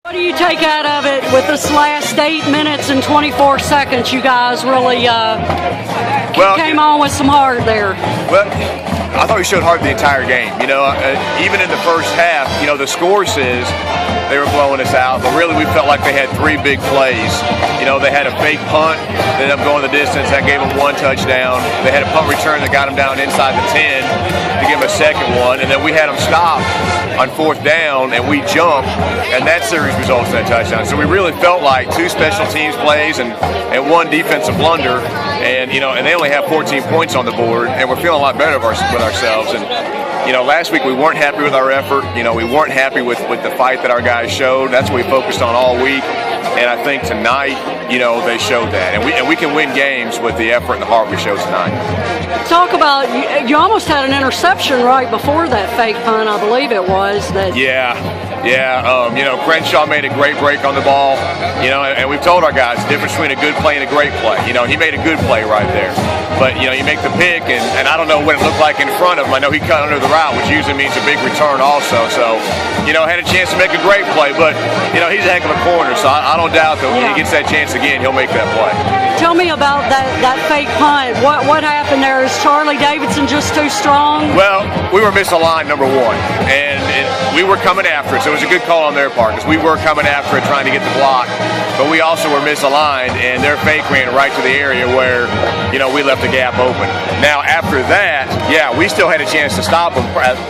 What do you take out of it with this last 8 minutes and 24 seconds? You guys really came on with some heart there. Well, I thought we showed heart the entire game. You know, even in the first half, you know, the score says they were blowing us out, but really we felt like they had 3 big plays. You know, they had a fake punt that ended up going the distance. That gave them 1 touchdown. They had a punt return that got them down inside the 10 to give them a second one. And then we had them stop on 4th down, and we jumped, and that series results in that touchdown. So we really felt like 2 special teams plays and 1 defensive blunder. And, you know, and they only have 14 points on the board, and we're feeling a lot better with ourselves. And, you know, last week we weren't happy with our effort. You know, we weren't happy with the fight that our guys showed. That's what we focused on all week. And I think tonight, you know, they showed that. And we can win games with the effort and the heart we showed tonight. Talk about, you almost had an interception right before that fake punt, I believe it was. Yeah. You know, Crenshaw made a great break on the ball. You know, and we've told our guys the difference between a good play and a great play. You know, he made a good play right there. But, you know, you make the pick, and I don't know what it looked like in front of him. I know he cut under the route, which usually means a big return also. So, you know, had a chance to make a great play. But, you know, he's a heck of a corner, so I don't doubt that when he gets that chance again, he'll make that play. Tell me about that fake punt. What happened there? Is Charlie Davidson just too strong? Well, we were misaligned, number 1, and we were coming after it, so it was a good call on their part because we were coming after it, trying to get the block, but we also were misaligned, and their fake ran right to the area where, you know, we left the gap open. Now, after that, yeah, we still had a chance to stop them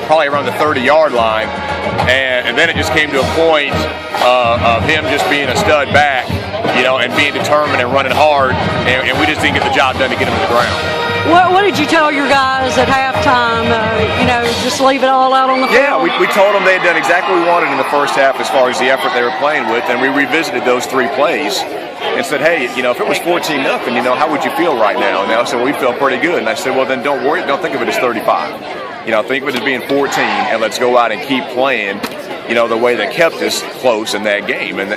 probably around the 30-yard line, and then it just came to a point of him just being a stud back, you know, and being determined and running hard, and we just didn't get the job done to get him to the ground. What did you tell your guys at halftime? You know, just leave it all out on the field? Yeah, we told them they had done exactly what we wanted in the first half as far as the effort they were playing with, and we revisited those 3 plays and said, hey, you know, if it was 14-0, you know, how would you feel right now? And they said, well, we feel pretty good. And I said, well, then don't worry, don't think of it as 35. You know, think of it as being 14, and let's go out and keep playing, you know, the way they kept us close in that game. And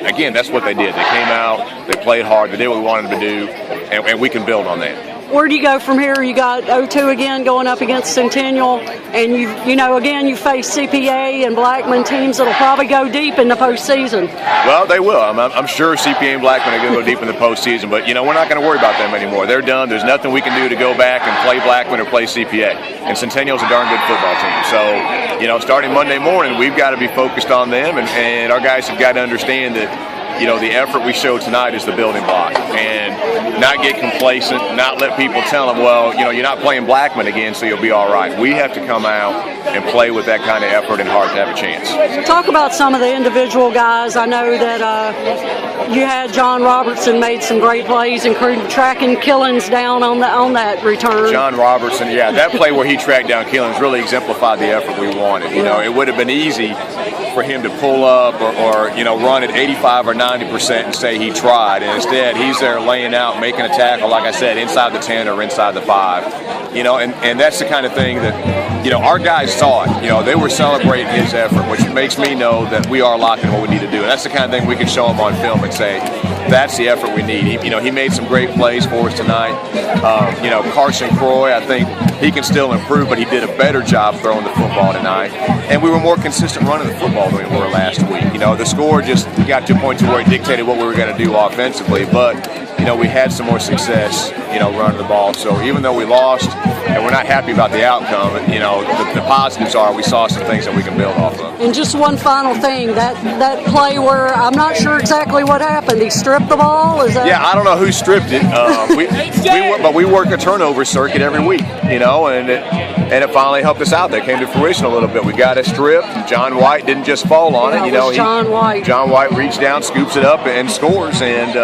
again, that's what they did. They came out, they played hard, they did what we wanted them to do, and we can build on that. Where do you go from here? You got O2 again going up against Centennial, and you face CPA and Blackman, teams that'll probably go deep in the postseason. Well, they will. I'm sure CPA and Blackman are going to go deep in the postseason, but, you know, we're not going to worry about them anymore. They're done. There's nothing we can do to go back and play Blackman or play CPA. And Centennial's a darn good football team. So, you know, starting Monday morning, we've got to be focused on them, and our guys have got to understand that, you know, the effort we showed tonight is the building block, and not get complacent, not let people tell them, well, you know, you're not playing Blackman again, so you'll be all right. We have to come out and play with that kind of effort and heart to have a chance. Talk about some of the individual guys. I know that you had John Robertson made some great plays, including tracking Killens down on that return. John Robertson, yeah, that play where he tracked down Killens really exemplified the effort we wanted. You know, it would have been easy for him to pull up or you know, run at 85 or 90% and say he tried, and instead he's there laying out, making a tackle, like I said, inside the 10 or inside the 5. You know, and that's the kind of thing that, you know, our guys saw it. You know, they were celebrating his effort, which makes me know that we are locked in what we need to do. And that's the kind of thing we can show them on film and say, that's the effort we need. He made some great plays for us tonight. You know, Carson Croy, I think he can still improve, but he did a better job throwing the football tonight. And we were more consistent running the football than we were last week. You know, the score just got to a point to where it dictated what we were going to do offensively, but, you know, we had some more success, you know, running the ball. So even though we lost and we're not happy about the outcome, you know, the positives are we saw some things that we can build off of. And just one final thing, that play where I'm not sure exactly what happened. He stripped the ball? Is that? Yeah, I don't know who stripped it. But we work a turnover circuit every week, you know, and it finally helped us out. That came to fruition a little bit. We got a strip. John White didn't just fall on it. You know, John White reached down, scoops it up, and scores. And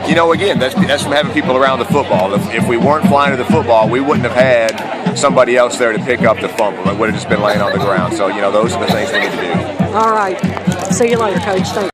you know, again, that's from having people around the football. If we weren't flying to the football, we wouldn't have had somebody else there to pick up the fumble. It would have just been laying on the ground. So, you know, those are the things we need to do. All right. See you later, Coach. Thanks.